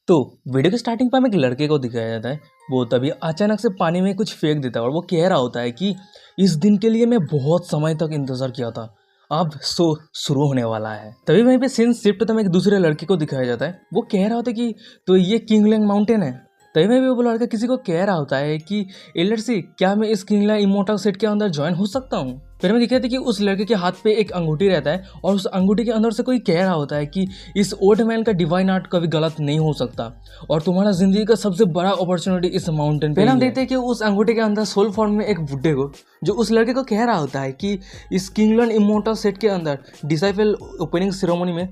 तो वीडियो के स्टार्टिंग पर हमें एक लड़के को दिखाया जाता है। वो तभी अचानक से पानी में कुछ फेंक देता है और वो कह रहा होता है कि इस दिन के लिए मैं बहुत समय तक इंतजार किया था, अब शो शुरू होने वाला है। तभी वहीं पे सीन शिफ्ट तो एक दूसरे लड़के को दिखाया जाता है। वो कह रहा होता है कि तो ये किंगलैंड माउंटेन है। तभी वहीं पे वो लड़का किसी को कह रहा होता है कि एलर्ट सी, क्या मैं इस किंगलैंड इमोर्टल सेट के अंदर ज्वाइन हो सकता हूँ। फिर हमें दिखाते कि उस लड़के के हाथ पे एक अंगूठी रहता है और उस अंगूठी के अंदर से कोई कह रहा होता है कि इस ओल्ड मैन का डिवाइन आर्ट कभी गलत नहीं हो सकता और तुम्हारा जिंदगी का सबसे बड़ा अपॉर्चुनिटी इस माउंटेन पे। हम देखते हैं कि उस अंगूठी के अंदर सोल फॉर्म में एक बुड्ढे को, जो उस लड़के को कह रहा होता है कि इस किंगलैंड इमोर्टल सेट के अंदर डिसाइपल ओपनिंग सेरेमनी में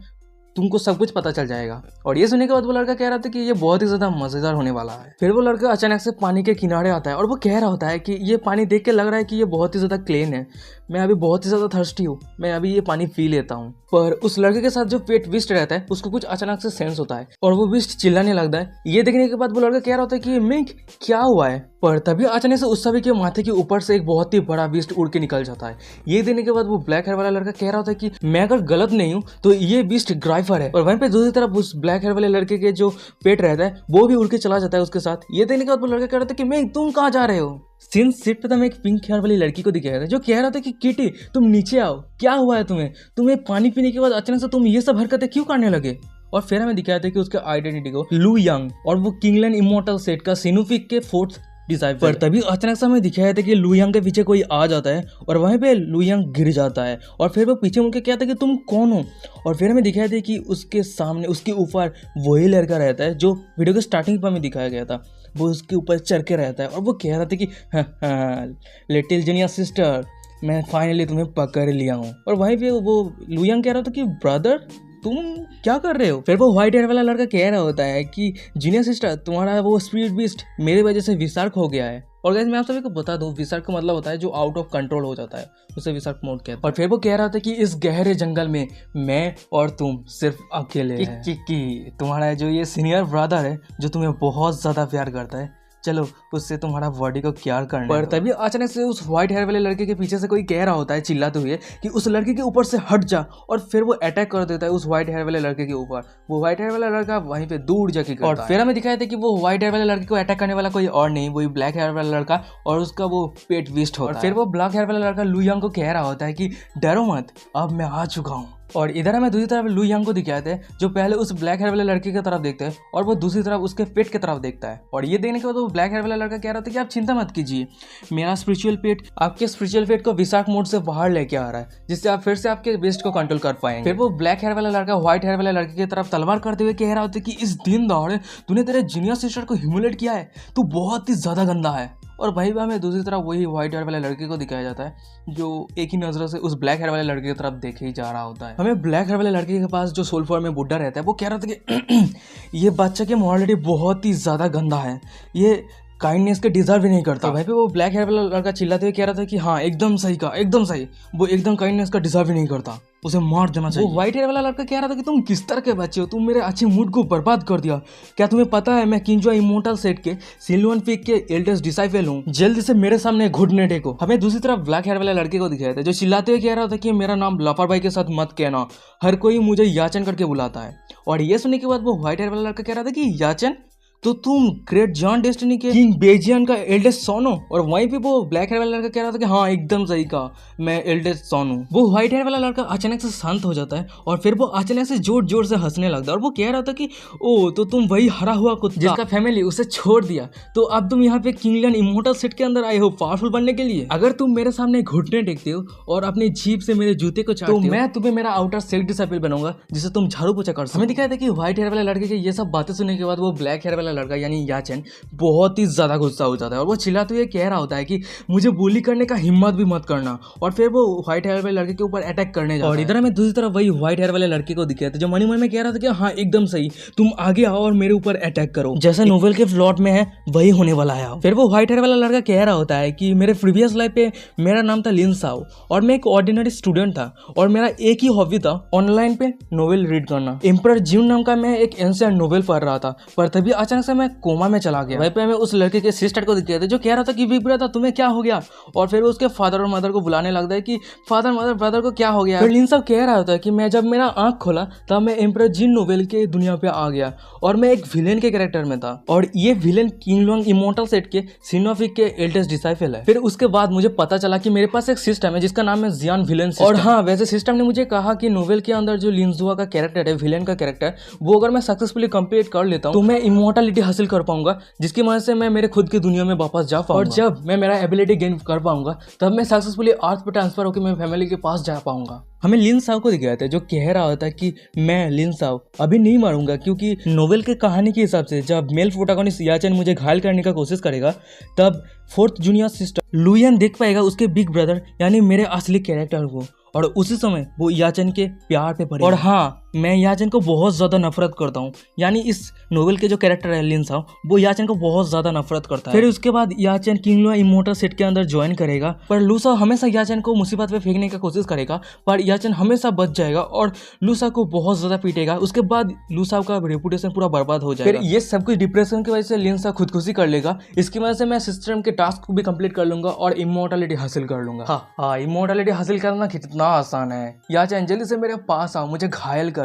तुमको सब कुछ पता चल जाएगा। और ये सुनने के बाद वो लड़का कह रहा था कि ये बहुत ही ज्यादा मजेदार होने वाला है। फिर वो लड़का अचानक से पानी के किनारे आता है और वो कह रहा होता है कि ये पानी देख के लग रहा है कि ये बहुत ही ज्यादा क्लीन है, मैं अभी बहुत ही ज्यादा थर्स्टी हूँ, मैं अभी ये पानी पी लेता हूँ। पर उस लड़के के साथ जो पेट विस्ट रहता है उसको कुछ अचानक से सेंस होता है और वो विस्ट चिल्लाने लगता है। ये देखने के बाद वो लड़का कह रहा होता है कि मिंक क्या हुआ है। पर तभी अचानक से उस सभी के माथे के ऊपर से एक बहुत ही बड़ा बीस्ट उड़ के निकल जाता है। ये देखने के बाद वो ब्लैक हेयर वाला लड़का कह रहा होता है कि मैं अगर गलत नहीं हूँ तो ये बीस्ट ग्राइफर है। और वहीं पे दूसरी तरफ उस ब्लैक हेयर वाले लड़के के जो पेट रहता है वो भी उड़ के चला जाता है उसके साथ। ये देखने के बाद वो लड़का कह रहा था कि मैं तुम कहाँ जा रहे हो। सीन शिफ्ट में एक पिंक हेयर वाली लड़की को दिखाया था जो कह रहा था कि किटी तुम नीचे आओ, क्या हुआ है तुम्हें पानी पीने के बाद अचानक से तुम ये सब हरकतें क्यों करने लगे। और फिर हमें दिखाया था कि उसके आइडेंटिटी को लू यंग और वो किंगलैंड इमोर्टल सेट का सिनुफिक के फोर्थ डिसाइपल। पर तभी अचानक से हमें दिखाया था कि लू यंग के पीछे कोई आ जाता है और वहीं पे लू यंग गिर जाता है और फिर वो पीछे मुड़के कहता है कि तुम कौन हो। और फिर हमें दिखाया था कि उसके सामने उसके ऊपर वही लड़का रहता है जो वीडियो के स्टार्टिंग पर हमें दिखाया गया था। वो उसके ऊपर चढ़ के रहता है और वो कह रहा था कि हाँ लिटिल जीनियस सिस्टर, मैं फाइनली तुम्हें पकड़ लिया हूँ। और वहीं पे वो लू यंग कह रहा था कि ब्रदर तुम क्या कर रहे हो। फिर वो व्हाइट हेयर वाला लड़का कह रहा होता है कि जीनियस सिस्टर तुम्हारा वो स्पीड बीस्ट मेरी वजह से विसार्क हो गया है। और गाइस मैं आप सभी को बता दूं विसार्क का मतलब होता है जो आउट ऑफ कंट्रोल हो जाता है, उसे विसार्क मोड कहते हैं। और फिर वो कह रहा था कि इस गहरे जंगल में मैं और तुम सिर्फ अकेले हैं। कि तुम्हारा जो ये सीनियर ब्रदर है जो तुम्हें बहुत ज्यादा प्यार करता है, चलो उससे तुम्हारा बॉडी को क्या करना। पर तभी अचानक से उस व्हाइट हेयर वाले लड़के के पीछे से कोई कह रहा होता है चिल्लाते हुए कि उस लड़के के ऊपर से हट जा। और फिर वो अटैक कर देता है उस व्हाइट हेयर वाले लड़के के ऊपर। वो व्हाइट हेयर वाला लड़का वहीं पे दूर जाके करता है। और फिर हमें दिखाया था कि वो व्हाइट हेयर वाले लड़के को अटैक करने वाला कोई और नहीं, वही ब्लैक हेयर वाला लड़का, और उसका वो पेट वेस्ट होता है। और फिर वो ब्लैक हेयर वाला लड़का लू यंग को कह रहा होता है कि डरो मत, अब मैं आ चुका हूँ। और इधर हमें दूसरी तरफ लू यंग को दिखाते हैं जो पहले उस ब्लैक हेयर वाले लड़के की तरफ देखते हैं और वो दूसरी तरफ उसके पेट की तरफ देखता है। और ये देखने के बाद वो ब्लैक हेयर वाला लड़का कह रहा था कि आप चिंता मत कीजिए, मेरा स्पिरिचुअल पेट आपके स्पिरिचुअल पेट को विसार्क मोड से बाहर लेके आ रहा है जिससे आप फिर से आपके बेस्ट को कंट्रोल कर पाएंगे। फिर वो ब्लैक हेयर वाला लड़का व्हाइट हेयर वाले लड़के की तरफ तलवार करते हुए कह रहा होता है कि इस दिन दौड़े तूने तेरे जीनियस सिस्टर को ह्यूमिलेट किया है, तू बहुत ही ज्यादा गंदा है। और भाई हमें दूसरी तरफ वही व्हाइट हेयर वाले लड़के को दिखाया जाता है जो एक ही नजरों से उस ब्लैक हेयर वाले लड़के की तरफ देखे ही जा रहा होता है। हमें ब्लैक हेयर वाले लड़के के पास जो सोल फॉर्म में बुड्ढा रहता है वो कह रहा था कि ये बच्चा की मॉरलिटी बहुत ही ज्यादा गंदा है, ये काइंडनेस के डिजर्व ही नहीं करता। भाई पे वो ब्लैक हेयर वाला लड़का चिल्लाते हुए कह रहा था कि हाँ एकदम सही कहा, एकदम सही, वो एकदम काइंडनेस का डिजर्व ही नहीं करता, उसे मार देना चाहिए। वो व्हाइट हेयर वाला लड़का कह रहा था कि तुम किस तरह के बच्चे हो, तुम मेरे अच्छे मूड को बर्बाद कर दिया। क्या तुम्हें पता है मैं किंजो इमोर्टल सेट के सिल्वन पीक के एल्डेस्ट डिसाइपल हूँ, जल्दी से मेरे सामने घुटने टेको। हमें दूसरी तरफ ब्लैक हेयर वाले लड़के को दिखाया था जो चिल्लाते हुए कह रहा था कि मेरा नाम लापरवाही के साथ मत कहना, हर कोई मुझे याचन करके बुलाता है। और ये सुनने के बाद वो व्हाइट हेयर वाला लड़का कह रहा था कि याचन, तो तुम ग्रेट जॉन डेस्टिनी के किंग बेजियन का एल्डेस्ट सन हो। और वहीं पे वो ब्लैक हेयर वाला लड़का कह रहा था कि हाँ एकदम सही कहा, मैं एल्डेस्ट सन हूँ। वो व्हाइट हेयर वाला लड़का अचानक से शांत हो जाता है और फिर वो अचानक से जोर जोर से हंसने लगता है और वो कह रहा था कि ओ तो तुम वही हरा हुआ कुत्ता जिसका फैमिली उसे छोड़ दिया, तो अब तुम यहाँ पे किंगलैंड इमोर्टल सेट के अंदर आए हो पावरफुल बनने के लिए। अगर तुम मेरे सामने घुटने टेकते हो और अपनी जीभ से मेरे जूते को चाटते हो तो मैं तुम्हें मेरा आउटर सेट डिसाइपल बनाऊंगा जिसे तुम झाड़ू पोछा कर सकते। हमें दिखाया था कि व्हाइट हेयर वाले लड़के के ये सब बातें सुनने के बाद वो ब्लैक हेयर वाला लड़का यानी याचन बहुत ही ज्यादा गुस्सा हो जाता है और वो चिल्लाते हुए कह रहा होता है कि मुझे bully करने का हिम्मत भी मत करना। और फिर वो व्हाइट हेयर वाले लड़के के ऊपर अटैक करने जाता है। और इधर हमें दूसरी तरफ वही व्हाइट हेयर वाले लड़के को दिखाया था जो मन में कह रहा था कि हाँ एकदम सही, तुम आगे आओ और मेरे ऊपर अटैक करो, जैसा नोवेल के प्लॉट में है वही होने वाला है। फिर वो व्हाइट हेयर वाला लड़का कह रहा होता है कि मेरे प्रीवियस लाइफ पे मेरा नाम था लिन साओ और मैं एक ऑर्डिनरी स्टूडेंट था और मेरा एक ही हॉबी था ऑनलाइन पे नोवेल रीड करना। एम्परर ज्यून नाम का मैं एक एंशिएंट नोवेल पढ़ रहा था, पर तभी अचानक अचानक से मैं कोमा में चला गया। वहीं पे हमें उस लड़के के सिस्टर को दिखाया था जो कह रहा था कि बिग ब्रदर तुम्हें क्या हो गया, और फिर उसके फादर और मदर को बुलाने लगता है कि फादर मदर ब्रदर को क्या हो गया। फिर लिन साहब कह रहा होता है कि मैं जब मेरा आंख खोला तब मैं एम्परर जिन नोवेल के दुनिया पे आ गया और मैं एक विलेन के कैरेक्टर में था, और ये villain king long immortal set के सिनोफिक के एल्डेस्ट डिसाइपल है। फिर उसके बाद मुझे पता चला कि मेरे पास एक सिस्टम है जिसका नाम है जियान विलेन सिस्टम। और हाँ, वैसे सिस्टम ने मुझे कहा कि नोवेल के अंदर जो लिनजुआ का कैरेक्टर है, विलेन का कैरेक्टर, वो अगर मैं सक्सेसफुली कंप्लीट कर लेता हूँ तो मैं इमोर्टलिटी हासिल कर पाऊंगा, जिसकी वजह से मैं मेरे खुद की दुनिया में वापस जा पाऊंगा। और जब मैं मेरा एबिलिटी गेन कर पाऊंगा तब मैं सक्सेसफुली अर्थ पर ट्रांसफर होकर मेरी फैमिली के पास जा पाऊंगा। हमें लिन साव को दिखाया था जो कह रहा होता है कि मैं लिन साव अभी नहीं मारूंगा, क्योंकि नोवेल के कहानी के हिसाब से जब मेल प्रोटैगनिस्ट याचन मुझे घायल करने का कोशिश करेगा तब फोर्थ जूनियर सिस्टर लुयन देख पाएगा उसके बिग ब्रदर यानी मेरे असली कैरेक्टर को, और उसी समय वो याचन के प्यार पे पड़ेगा। और हाँ, मैं याचन को बहुत ज़्यादा नफरत करता हूँ, यानी इस नोवेल के जो कैरेक्टर है लिन साव, वो याचन को बहुत ज़्यादा नफरत करता है। फिर उसके बाद याचन किंग लुआ इमोर्टल सेट के अंदर ज्वाइन करेगा, पर लूसा हमेशा याचन को मुसीबत पे फेंकने की कोशिश करेगा, पर याचन हमेशा बच जाएगा और लूसा को बहुत ज़्यादा पीटेगा। उसके बाद लूसा का रेपुटेशन पूरा बर्बाद हो जाएगा। फिर ये सब कुछ डिप्रेशन की वजह से लिन साव खुदकुशी कर लेगा। इसकी वजह से मैं सिस्टम के टास्क को भी कंप्लीट कर लूंगा और इमोर्टलिटी हासिल कर लूंगा। हाँ, इमोर्टलिटी हासिल करना कितना आसान है। याचन जल्दी से मेरे पास आओ, मुझे घायल करो।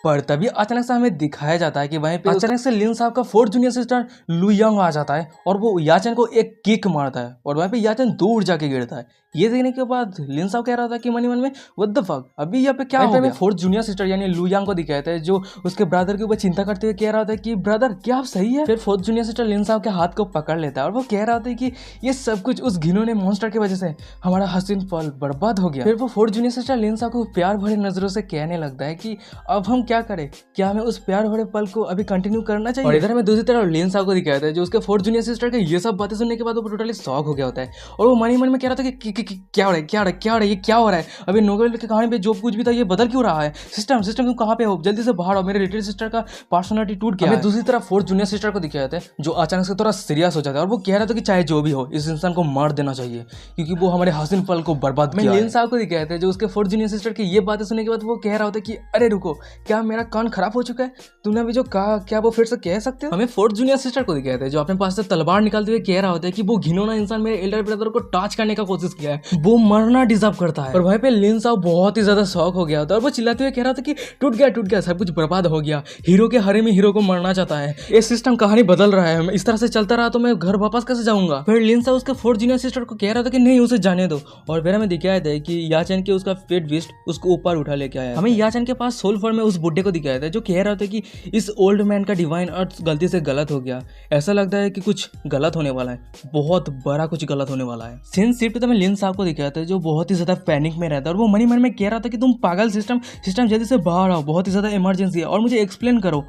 पर तभी अचानक से हमें दिखाया जाता है कि वहीं पे अचानक से लिन साहब का फोर्थ जूनियर सिस्टर लू यंग आ जाता है और वो याचन को एक किक मारता है और वहीं पे याचन दूर जाके गिरता है। ये देखने के बाद लिन साहब कह रहा था कि मन में व्हाट द फक, अभी यहाँ पे क्या हो गया। फोर्थ जूनियर सिस्टर यानी लू यांग को दिखाया था जो उसके ब्रदर के ऊपर चिंता करते हुए कह रहा था कि ब्रदर क्या आप सही है। फिर फोर्थ जूनियर सिस्टर लिन साहब के हाथ को पकड़ लेता है और वो कह रहा था कि ये सब कुछ उस घिनौने मॉन्स्टर की वजह से हमारा हसीन पल बर्बाद हो गया। फिर वो फोर्थ जूनियर सिस्टर लिन साहब को प्यार भरे नजरों से कहने लगता है कि अब हम क्या करें, क्या हमें उस प्यार भरे पल को अभी कंटिन्यू करना चाहिए। और इधर हमें दूसरी तरफ लिन साहब को दिखाया था जो उसके फोर्थ जूनियर सिस्टर के ये सब बातें सुनने के बाद वो टोटली शॉक हो गया होता है और वो मन ही मन में कह रहा था कि क्या हो रहा है, क्या हो रहा है, ये क्या हो रहा है। अभी नोवेल की कहानी पे जो कुछ भी था ये बदल क्यों रहा है। सिस्टम तुम कहाँ पे हो, जल्दी से बाहर आओ, मेरे लिटिल सिस्टर का पर्सनालिटी टूट गया है। दूसरी तरफ फोर्थ जूनियर सिस्टर को दिखाया था जो अचानक से थोड़ा सीरियस हो जाता है और वो कह रहा था कि चाहे जो भी हो इस इंसान को मार देना चाहिए क्योंकि वो हमारे हसीन पल को बर्बाद किया है। लिन साहब को दिखाया था जो उसके फोर्थ जूनियर सिस्टर की ये बातें सुनने के बाद वो कह रहा होता है कि अरे रुको, क्या मेरा कान खराब हो चुका है, तुमने अभी जो कहा क्या वो फिर से कह सकते हो। हमें फोर्थ जूनियर सिस्टर को दिखाया था जो अपने पास से तलवार निकालते हुए कह रहा होता है कि वो घिनौना इंसान मेरे एल्डर ब्रदर को टच करने का कोशिश किया है, वो मरना डिजर्व करता है। और वहीं पे लिन साहब बहुत ही ज्यादा शौक हो गया होता है और वो चिल्लाते हुए कह रहा था कि टूट गया, सब कुछ बर्बाद हो गया, हीरो के हरे में हीरो को मरना चाहता है, ये सिस्टम कहानी बदल रहा है, इस तरह से चलता रहा तो मैं घर वापस कैसे जाऊंगा। फिर लिन साहब उसके फोर्थ जूनियर सिस्टर को कह रहा था कि नहीं उसे जाने दो और फिर हमें दिखाया था कि याचन के उसका फेट विस्ट उसको ऊपर उठा लेके आया। हमें याचन के पास सोल फॉर्म में उस बुड्ढे को दिखाया था जो कह रहा था कि इस ओल्ड मैन का डिवाइन अर्थ गलती से गलत हो गया, ऐसा लगता है कि कुछ गलत होने वाला है, बहुत बड़ा कुछ गलत होने वाला है। सीन शिफ्ट तो मैं लिन साहब को दिखाया था जो बहुत ही ज्यादा पैनिक में रहता है और वो मन में कह रहा था कि तुम पागल सिस्टम जल्दी से बाहर आओ, बहुत ही ज्यादा इमरजेंसी है और मुझे एक्सप्लेन करो,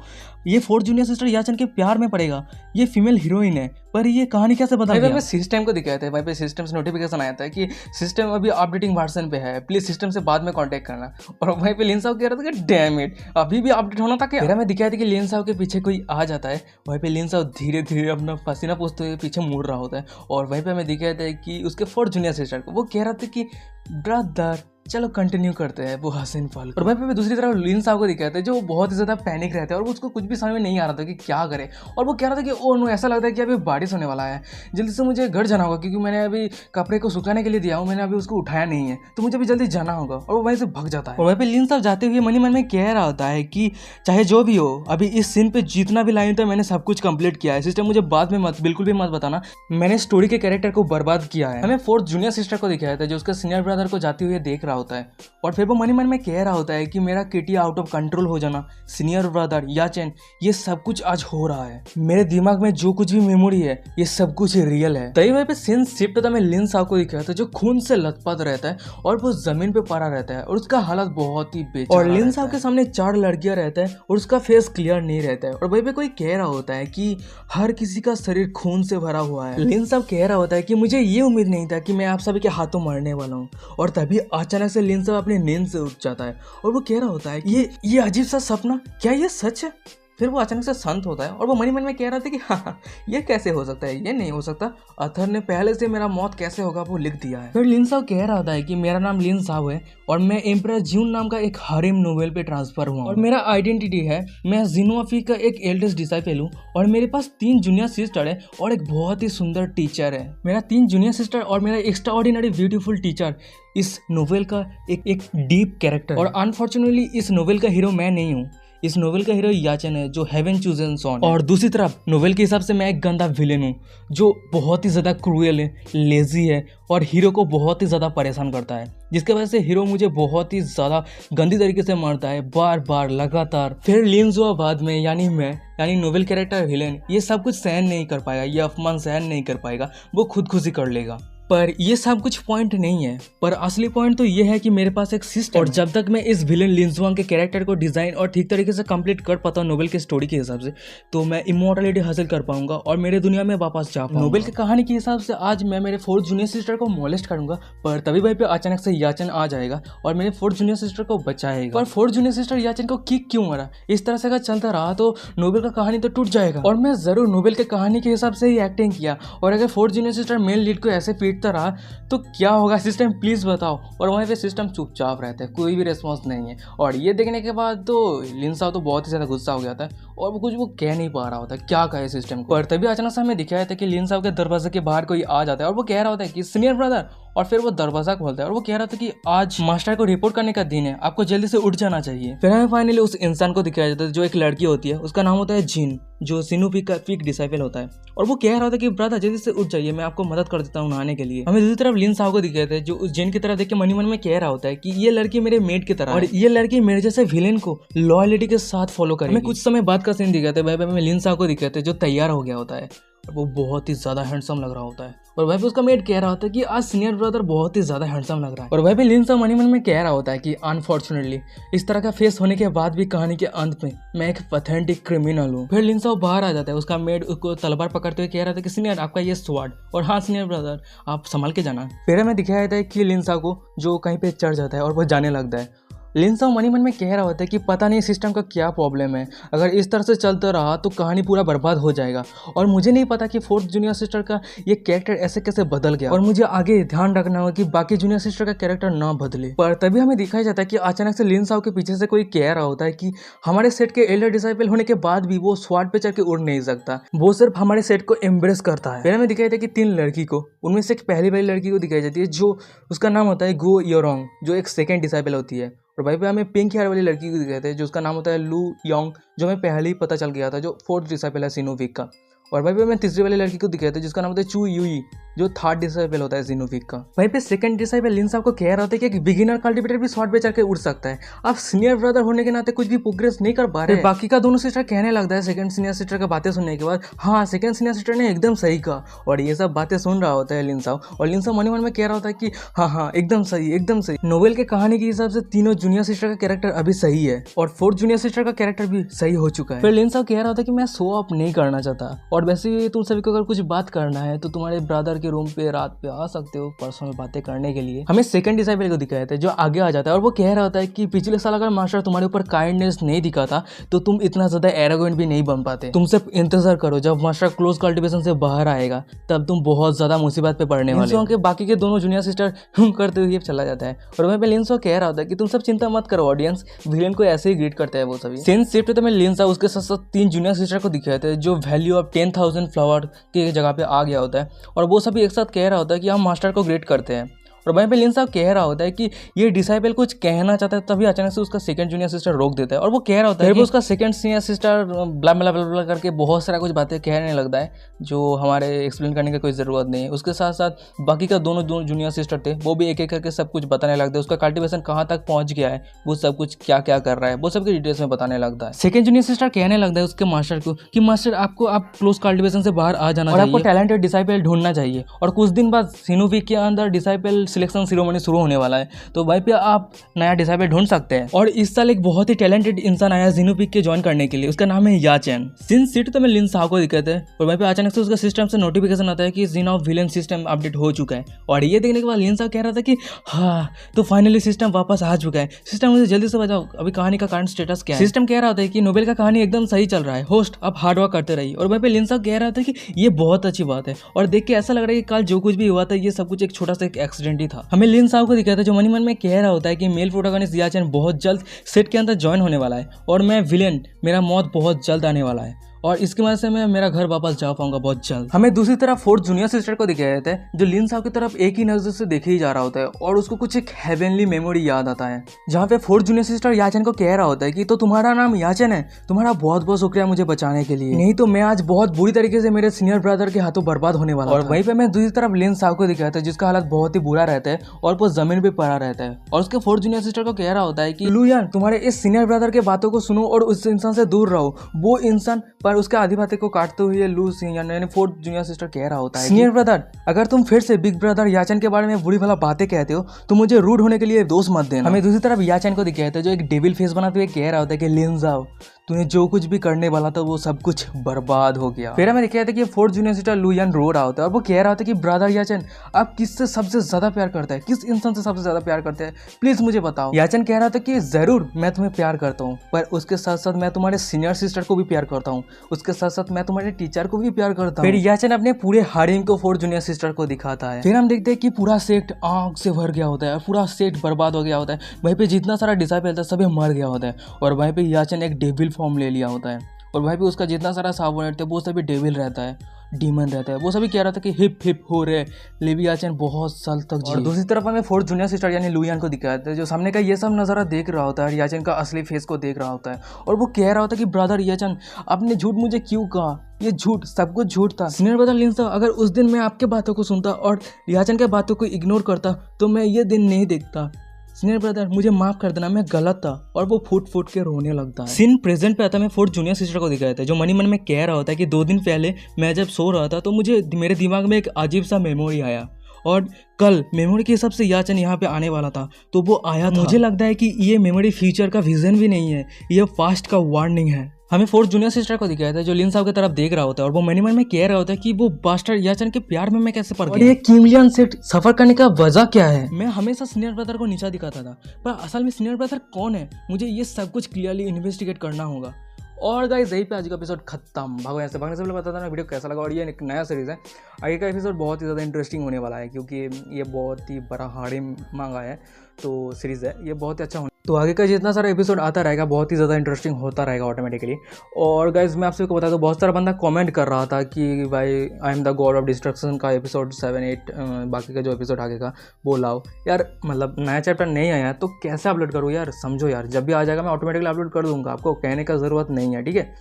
ये फोर्थ जूनियर सिस्टर याचन के प्यार में पड़ेगा, ये फीमेल हीरोइन है, पर ये कहानी कैसे बदल गया। मैं सिस्टम को दिखाया था भाई पे सिस्टम से नोटिफिकेशन आया था कि सिस्टम अभी अपडेटिंग वर्जन पे है, प्लीज सिस्टम से बाद में कांटेक्ट करना। और वहीं पे लिन साहब कह रहा था कि डैम इट, अभी भी अपडेट होना था क्या। फिर हमें दिखाया था कि लिन साहब के पीछे कोई आ जाता है, वहीं पे लिन साहब धीरे धीरे अपना पसीना पोंछते हुए पीछे मुड़ रहा होता है और वहीं पे हमें दिखाया था कि उसके फोर्थ जूनियर सिस्टर को वो कह रहा था कि ब्रदर चलो कंटिन्यू करते हैं वो हसीन पल। और वहीं पे दूसरी तरफ लिन साहब को दिखाया था जो बहुत ही ज्यादा पैनिक रहता है और उसको कुछ भी समझ में नहीं आ रहा था कि क्या करे और वो कह रहा था कि ओ नो, ऐसा लगता है कि अभी बारिश होने वाला है, जल्दी से मुझे घर जाना होगा क्योंकि मैंने अभी कपड़े को सुखाने के लिए दिया हूँ, मैंने अभी उसको उठाया नहीं है तो मुझे भी जल्दी जाना होगा। और वो वहीं से भाग जाता है और वहीं पे लिन साहब जाते हुए मन ही मन में कह रहा होता है कि चाहे जो भी हो अभी इस सीन पे जितना भी लाइन था मैंने सब कुछ कंप्लीट किया है, सिस्टर मुझे बाद में बिल्कुल भी मत बताना, मैंने स्टोरी के कैरेक्टर को बर्बाद किया है। हमें फोर्थ जूनियर सिस्टर को दिखाया था जो उसके सीनियर ब्रदर को जाते हुए देख रहा होता है और फिर वो मन ही मन में कह रहा होता है कि मेरा किटी आउट ऑफ कंट्रोल हो जाना, सीनियर ब्रदर याचन, ये सब कुछ आज हो रहा है, मेरे दिमाग में जो कुछ भी मेमोरी है ये सब कुछ रियल है। तभी वहीं पे सीन शिफ्ट था, मैं लिन साहब को दिखाया था जो खून से लथपथ रहता है और वो जमीन पे पड़ा रहता है और उसका हालत बहुत ही बेचारा और लिन साहब के सामने 4 लड़कियां रहता है और उसका फेस क्लियर नहीं रहता है और वहीं पे कोई कह रहा होता है कि हर किसी का शरीर खून से भरा हुआ है। लिन साहब कह रहा होता है कि मुझे ये उम्मीद नहीं था कि मैं आप सभी के हाथों मरने वाला हूँ और तभी अचानक से लिन साहब अपने नींद से उठ जाता है और वो कह रहा होता है ये अजीब सा सपना, क्या ये सच है, फिर वो अचानक से शांत होता है और वो मन ही मन में कह रहा था कि हाँ ये कैसे हो सकता है, ये नहीं हो सकता, अथर ने पहले से मेरा मौत कैसे होगा वो लिख दिया है। फिर लिन साओ कह रहा था कि मेरा नाम लिन साओ है और मैं एम्परर ज्यून नाम का एक हारेम नोवेल पे ट्रांसफर हुआ और मेरा आइडेंटिटी है मैं जिनोफी का एक एल्डेस्ट डिसाइपल हूँ और मेरे पास 3 जूनियर सिस्टर है और एक बहुत ही सुंदर टीचर है। मेरा 3 जूनियर सिस्टर और मेरा एक्स्ट्रा ऑर्डिनरी ब्यूटीफुल टीचर इस नोवेल का एक डीप कैरेक्टर और अनफॉर्चुनेटली इस नोवेल का हीरो मैं नहीं हूँ, इस नोवेल का हीरो याचन है जो हेवन चूजन सॉन। और दूसरी तरफ नोवेल के हिसाब से मैं एक गंदा विलेन हूँ जो बहुत ही ज़्यादा क्रूएल है, लेजी है और हीरो को बहुत ही ज़्यादा परेशान करता है, जिसके वजह से हीरो मुझे बहुत ही ज़्यादा गंदी तरीके से मारता है बार बार लगातार। फिर लिन साओ बाद में यानी नोवेल कैरेक्टर विलेन ये सब कुछ सहन नहीं कर पाएगा, ये अपमान सहन नहीं कर पाएगा, वो खुदकुशी कर लेगा। पर ये सब कुछ पॉइंट नहीं है, पर असली पॉइंट तो ये है कि मेरे पास एक सिस्टम और जब तक मैं इस विलेन लिन जुआंग के कैरेक्टर को डिजाइन और ठीक तरीके से कंप्लीट कर पाता हूँ नोवेल के स्टोरी के हिसाब से, तो मैं इमॉर्टलिटी हासिल कर पाऊंगा और मेरे दुनिया में वापस जा पाऊंगा। नोवेल की कहानी के हिसाब से आज मैं मेरे 4th जूनियर सिस्टर को मोलेस्ट करूंगा, पर तभी वहीं पे अचानक से याचन आ जाएगा और मेरे 4th जूनियर सिस्टर को बचाएगा। पर 4th जूनियर सिस्टर याचन को किक क्यों मारा? इस तरह से अगर चलता रहा तो नोवेल का कहानी तो टूट जाएगा। और मैं जरूर नोवेल के कहानी के हिसाब से ही एक्टिंग किया और अगर 4th junior sister main lead को ऐसे पीटता रहा तो क्या होगा सिस्टम, प्लीज बताओ। और वहीं पे सिस्टम चुपचाप रहता है, कोई भी रिस्पॉन्स नहीं है। और ये देखने के बाद तो लिन साओ तो बहुत ही ज़्यादा गुस्सा हो गया था और वो कह नहीं पा रहा होता क्या कहे सिस्टम को। पर तभी अचानक से हमें दिखाया था कि लिन साओ के दरवाजे के बाहर कोई आ जाता है और वो कह रहा होता है कि सीनियर ब्रदर, और फिर वो दरवाजा खोलता है और वो कह रहा था कि आज मास्टर को रिपोर्ट करने का दिन है, आपको जल्दी से उठ जाना चाहिए। फिर हमें फाइनली उस इंसान को दिखाया जाता है जो एक लड़की होती है, उसका नाम होता है जिन, जो सिनुफी का फिक डिसाइपल होता है और वो कह रहा होता है कि ब्रदर जल्दी से उठ जाइए, मैं आपको मदद कर देता हूँ नहाने के लिए। हमें दूसरी तरफ लिन साओ को दिखाया था जो उस जिन की तरह देख के मनी मन में कह रहा होता है कि ये लड़की मेरे मेड की तरह और ये लड़की मेरे जैसे विलेन को लॉयलिटी के साथ फॉलो करेगी। हमें कुछ समय बाद का सीन दिखाते हैं, वह लिन साओ को दिखाते हैं जो तैयार हो गया होता है और वो बहुत ही ज्यादा हैंडसम लग रहा होता है और वह भी उसका मेड कह रहा होता है कि आज सीनियर ब्रदर बहुत ही ज्यादा हैंडसम लग रहा है। और वह भी लिन साओ मनी मन में कह रहा होता है कि अनफॉर्चुनेटली इस तरह का फेस होने के बाद भी कहानी के अंत में मैं एक ऑथेंटिक क्रिमिनल हूँ। फिर लिन साओ बाहर आ जाता है, उसका मेड उसको तलवार पकड़ते हुए कह रहा था कि सीनियर आपका ये स्वॉर्ड, और हाँ सीनियर ब्रदर आप संभाल के जाना। फिर हमें दिखाया जाता है कि लिन साओ को जो कहीं पे चढ़ जाता है और वो जाने लगता है। लिन साओ मनी मन में कह रहा होता है कि पता नहीं सिस्टम का क्या प्रॉब्लम है, अगर इस तरह से चलता रहा तो कहानी पूरा बर्बाद हो जाएगा और मुझे नहीं पता कि 4th जूनियर सिस्टर का ये कैरेक्टर ऐसे कैसे बदल गया और मुझे आगे ध्यान रखना होगा कि बाकी जूनियर सिस्टर का कैरेक्टर ना बदले। पर तभी हमें दिखाया जाता है कि अचानक से लिन साओ के पीछे से कोई कह रहा होता है कि हमारे सेट के एल्डर डिसाइपल होने के बाद भी वो स्वॉर्ड पे चढ़ के उड़ नहीं सकता, वो सिर्फ हमारे सेट को एम्ब्रेस करता है। फिर हमें दिखाया जाता है कि 3 लड़की को, उनमें से एक पहली वाली लड़की को दिखाई जाती है जो उसका नाम होता है गो योरोंग, जो एक सेकेंड डिसाइपल होती है। और भाई पे हमें पिंक हेयर वाली लड़की को दिखाते हैं जो उसका नाम होता है लू योंग, जो हमें पहले ही पता चल गया था, जो 4th डिसाइपल है सिनुफिक का। और भाई पे हमें तीसरी वाली लड़की को दिखाते हैं जिसका नाम होता है चू यूई, जो 3rd डिसाइपल होता है सिनुफिक का। वहीं पे 2nd डिसाइपल लिन साओ को कह रहा होता है कि एक बिगिनर कल्टिवेटर भी स्वॉर्ड पे चढ़ के उड़ सकता है, आप सीनियर ब्रदर होने के नाते कुछ भी प्रोग्रेस नहीं कर पा रहे। बाकी का दोनों सिस्टर कहने लगता है 2nd सीनियर सिस्टर का बातें सुनने के बाद, हाँ 2nd सीनियर सिस्टर ने एकदम सही कहा। और ये सब बातें सुन रहा होता है लिन साओ और लिन साओ मन में कह रहा होता है कि हाँ एकदम सही एकदम सही। नोवेल के कहानी के हिसाब से तीनों जूनियर सिस्टर का कैरेक्टर अभी सही है और 4th जूनियर सिस्टर का कैरेक्टर भी सही हो चुका है। फिर लिन साओ कह रहा होता है कि मैं शो अप नहीं करना चाहता और वैसे तुम सभी को अगर कुछ बात करना है तो तुम्हारे ब्रदर के रूम पे रात पे आ सकते हो पर्सनल बातें करने के लिए। हमें 2nd डिसाइपल को दिखाया था जो आगे आ जाता है और वो कह रहा होता है कि पिछले साल अगर मास्टर तुम्हारे ऊपर काइंडनेस नहीं दिखाता तो तुम इतना ज्यादा एरोगेंट भी नहीं बन पाते। तुम सिर्फ इंतजार करो, जब मास्टर क्लोज कल्टिवेशन से बाहर आएगा तब तुम बहुत ज्यादा मुसीबत पे पड़ने वाले हो। बाकी के दोनों जूनियर सिस्टर करते हुए चला जाता है और वहीं पे लिन साओ कह रहा होता है कि तुम सब चिंता मत करो, ऑडियंस विलेन को ऐसे ही ग्रीट करते हैं वो सभी। सीन शिफ्ट तो मैं लिन साओ उसके साथ साथ 3 जूनियर सिस्टर को दिखाते हैं जो वैल्यू ऑफ 10,000 फ्लावर के जगह पे आ गया होता है और वो सभी एक साथ कह रहा होता है कि हम मास्टर को ग्रेट करते हैं। और वहीं पे लिन साओ कह रहा होता है कि ये डिसाइपल कुछ कहना चाहता है, तभी अचानक से उसका 2nd जूनियर सिस्टर रोक देता है और वो कह रहा होता है कि उसका 2nd सीनियर सिस्टर ब्ला ब्ला ब्ला ब्ला करके बहुत सारा कुछ बातें कहने लगता है जो हमारे एक्सप्लेन करने की कोई ज़रूरत नहीं है। उसके साथ साथ बाकी का दोनों जूनियर सिस्टर थे वो भी एक एक करके सब कुछ बताने लगते हैं, उसका कल्टिवेशन कहाँ तक पहुँच गया है, वो सब कुछ क्या क्या कर रहा है, वो सबकी डिटेल्स में बताने लगता है। 2nd जूनियर सिस्टर कहने लगता है उसके मास्टर को कि मास्टर आपको आप क्लोज कल्टिवेशन से बाहर आ जाना चाहिए और आपको टैलेंटेड डिसाइपल ढूंढना चाहिए। और कुछ दिन बाद सिनुफिक के अंदर डिसाइपल सिलेक्शन सेरेमनी शुरू होने वाला है, तो वहीं पे आप नया डिसाइबल ढूंढ सकते हैं। और इस साल एक बहुत ही टैलेंटेड इंसान आया जीनू पिक के ज्वाइन करने के लिए, उसका नाम है याचेन। सिन सीट तो मैं लिन साओ को दिक्कत है, और वहीं पे अचानक से उसका सिस्टम से नोटिफिकेशन आता है कि gene of villain system update हो चुका है। और ये देखने के बाद लिन साओ कह रहा था कि हाँ, तो फाइनली सिस्टम वापस आ चुका है। सिस्टम मुझे जल्दी से बताओ अभी कहानी का करंट स्टेटस क्या है। सिस्टम कह रहा था कि नोबेल का कहानी एकदम सही चल रहा है, होस्ट आप हार्ड वर्क करते रहिए। और वहीं पे लिन साओ कह रहा था कि ये बहुत अच्छी बात है, और देख के ऐसा लग रहा है कि कल जो कुछ भी हुआ था ये सब कुछ एक छोटा सा एक एक्सीडेंट ही था। हमें लिन साओ को दिखाया था जो मन में कह रहा होता है कि मेल प्रोटोगनिस्ट याचेन बहुत जल्द सेट के अंदर ज्वाइन होने वाला है, और मैं विलेन, मेरा मौत बहुत जल्द आने वाला है, और इसकी वजह से मैं मेरा घर वापस जा पाऊंगा बहुत जल्द। हमें दूसरी तरफ फोर्थ जूनियर सिस्टर को दिखाया जाता है जो लिन साओ की तरफ एक ही नजर से देखे ही जा रहा होता है, और उसको कुछ एक हेवनली मेमोरी याद आता है, जहाँ पे फोर्थ जूनियर सिस्टर याचेन को कह रहा होता है कि तो तुम्हारा नाम याचेन है, तुम्हारा बहुत बहुत शुक्रिया मुझे बचाने के लिए, नहीं तो मैं आज बहुत बुरी तरीके से मेरे सीनियर ब्रदर के हाथों बर्बाद होने वाला। और वहीं पे मैं दूसरी तरफ लिन साओ को दिखाया था जिसका हालत बहुत ही बुरा रहता है और वो जमीन पे पड़ा रहता है, और उसके फोर्थ जूनियर सिस्टर को कह रहा होता है कि लुयान तुम्हारे इस सीनियर ब्रदर के बातों को सुनो और उस इंसान से दूर रहो, वो इंसान पर उसके आधिपत्य को काटते हुए लू यानी फोर्थ जूनियर सिस्टर कह रहा होता है सीनियर ब्रदर अगर तुम फिर से बिग ब्रदर याचेन के बारे में बुरी भला बातें कहते हो तो मुझे रूड होने के लिए दोष मत देना। हमें दूसरी तरफ याचेन को दिखाया था जो एक डेविल फेस बनाते हुए कह रहा होता है कि लिन साओ तूने जो कुछ भी करने वाला था वो सब कुछ बर्बाद हो गया। फिर हमें दिखाया था कि फोर्थ जूनियर सिस्टर लुयान रो रहा होता है और वो कह रहा होता है कि ब्रदर याचेन आप किससे सबसे ज्यादा प्यार करता है, किस इंसान से सबसे ज्यादा प्यार करते हैं, प्लीज मुझे बताओ। याचेन कह रहा था कि जरूर मैं तुम्हें प्यार करता हूँ, पर उसके साथ साथ मैं तुम्हारे सीनियर सिस्टर को भी प्यार करता हूँ, उसके साथ साथ मैं तुम्हारे टीचर को भी प्यार करता हूँ। फिर याचेन अपने पूरे हारिम को फोर्थ जूनियर सिस्टर को दिखाता है। फिर हम देखते हैं कि पूरा सेक्ट आग से भर गया होता है, पूरा सेक्ट बर्बाद हो गया होता है, वहीं पे जितना सारा डिसाइपल था सभी मर गया होता है, और वहीं पे याचेन एक डेविल फॉर्म ले लिया होता है, और वहीं पे उसका जितना सारा साबोनेट थे वो सभी डेविल रहता है, डीमन रहता है। वो सभी कह रहा था कि हिप हिप हो रे लेवी याचेन बहुत साल तक जी। और दूसरी तरफ हमें फोर्थ जूनियर सिस्टर यानी लुयान को दिखाते हैं जो सामने का ये सब नज़ारा देख रहा होता है, याचेन का असली फेस को देख रहा होता है, और वो कह रहा होता है कि ब्रदर याचेन आपने झूठ मुझे क्यों कहा, ये झूठ सब कुछ झूठ था। सीनियर ब्रदर लिन साओ अगर उस दिन मैं आपके बातों को सुनता और याचेन के बातों को इग्नोर करता तो मैं ये दिन नहीं देखता। सीनियर ब्रदर मुझे माफ कर देना, मैं गलत था। और वो फूट फूट के रोने लगता है। सीन प्रेजेंट पे आता है, मैं फोर्थ जूनियर सिस्टर को दिखाया था जो मन में कह रहा होता है कि 2 दिन पहले मैं जब सो रहा था तो मुझे मेरे दिमाग में एक अजीब सा मेमोरी आया, और कल मेमोरी के हिसाब से याचेन यहाँ पे आने वाला था तो वो आया था। मुझे लगता है कि ये मेमोरी फ्यूचर का विजन भी नहीं है, ये पास्ट का वार्निंग है। हमें फोर्थ जूनियर सिस्टर को दिखाया था जो लिन साओ की तरफ देख रहा होता है, और वो मन में कह रहा होता है कि वो बास्टर याचेन के प्यार में मैं कैसे पड़ गया, और ये किमलियन सेक्ट सफर करने का वजह क्या है। मैं हमेशा सीनियर ब्रदर को नीचा दिखाता था, पर असल में सीनियर ब्रदर कौन है मुझे ये सब कुछ क्लियरली इन्वेस्टिगेट करना होगा। और गाइस यही पे आज का एपिसोड खत्म। भागो यहाँ से, भागने से पहले बता देना वीडियो कैसा लगा, और ये एक नया सीरीज़ है, आगे का एपिसोड बहुत ही ज़्यादा इंटरेस्टिंग होने वाला है क्योंकि ये बहुत ही बड़ा हारिम मांगा है तो सीरीज़ है, ये बहुत ही अच्छा होने, तो आगे का जितना सारा एपिसोड आता रहेगा बहुत ही ज़्यादा इंटरेस्टिंग होता रहेगा ऑटोमेटिकली। और गाइज मैं आपसे को बता दूँ बहुत सारा बंदा कमेंट कर रहा था कि भाई I am the God of destruction का एपिसोड 7, 8 बाकी का जो एपिसोड आगे का वो लाओ यार, मतलब नया चैप्टर नहीं आया तो कैसे अपलोड करूँ यार, समझो यार, जब भी आ जाएगा मैं ऑटोमेटिकली अपलोड कर दूँगा, आपको कहने का ज़रूरत नहीं है, ठीक है।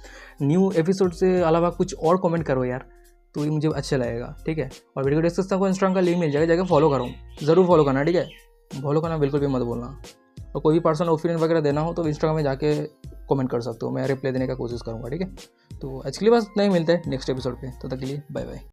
न्यू एपिसोड से अलावा कुछ और कमेंट करो यार तो ये मुझे अच्छा लगेगा, ठीक है। और वीडियो डिस्क्रिप्शन को इंस्टाग्राम का लिंक मिल जाएगा, जाकर फॉलो करो, ज़रूर फॉलो करना, ठीक है, फॉलो करना बिल्कुल भी मत बोलना। और कोई भी पर्सनल ओपिनियन वगैरह देना हो तो इंस्टाग्राम में जाके कमेंट कर सकते हो, मैं रिप्लाई देने का कोशिश करूँगा, ठीक है। तो आज के लिए बस नहीं मिलते हैं नेक्स्ट एपिसोड पे, तो तब तक के लिए बाय बाय।